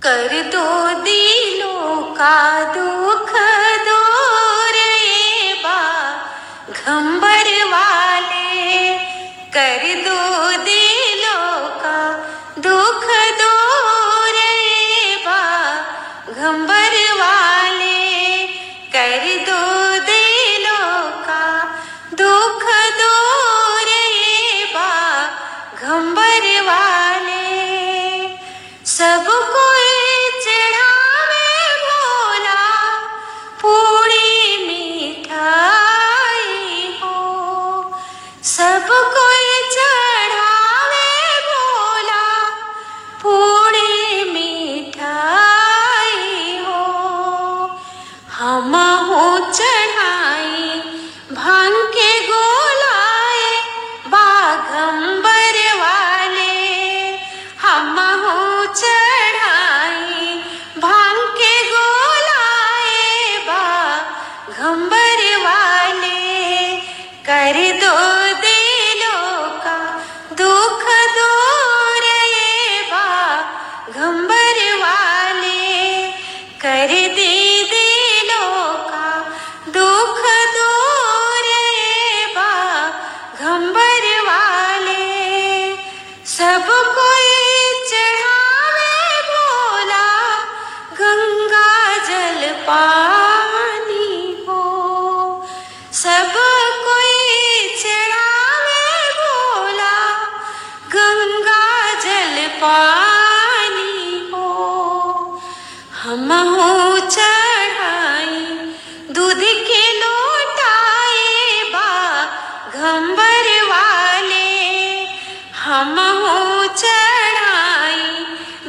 कर दो दिलों का दुख दूर ये बाघंबर वाले, कर दो दिलों का दुख दूर ये बाघंबर वाले, कर दो दिलों का दुख दूर ये बाघंबर वाले। सब कोई चढ़ावे भोला पूरी मिठाई हो, सब कोई चढ़ावे भोला पूरी मिठाई हो। हमहु चढ़ाई भांग के गोलाए बाघंबर वाले, हमहु चढ़ाई भांग के गोलाए बाघंबर वाले, कर दो दिलों का दुख दूर ये बाघंबर वाले, कर दे दिलों का दुख दूर ये बाघंबर वाले। सब कोई चढ़ावे भोला गंगा जल पानी हो, सब कोई चढ़ावे भोला गंगा जल पानी हो। हमहु चढ़ाई दूध के लोटाए बाघंबर वाले, हमहु चढ़ाई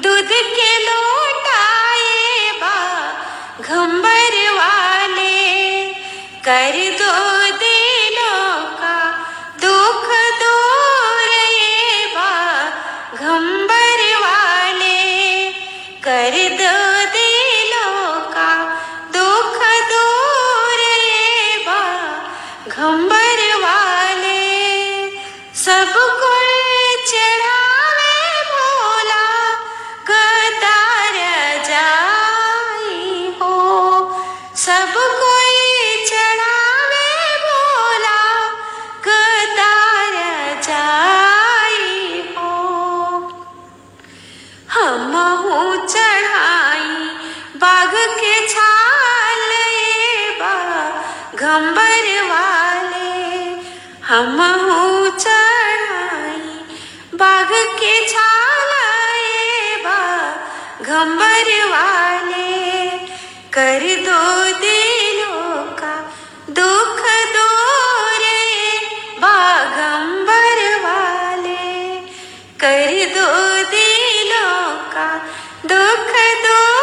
दूध के लोटाए बाघंबर वाले, कर दो दिलों का दुख दूर ये बाघंबर वाले, कर दो दिलों का दुख दूर ये बाघंबर वाले। सब कोई चढ़ावे भोला कतार जाई हो, सब कोई चढ़ावे भोला कतार जाई हो। हमहु चढ़ाई बाघ के छाल ये बाघंबर वाले, हमहु चढ़ाई बाघ के छाल ये बाघंबर वाले, कर दो दिलों का दुख दूर ये बाघंबर वाले, कर दो दिलों का दुख दूर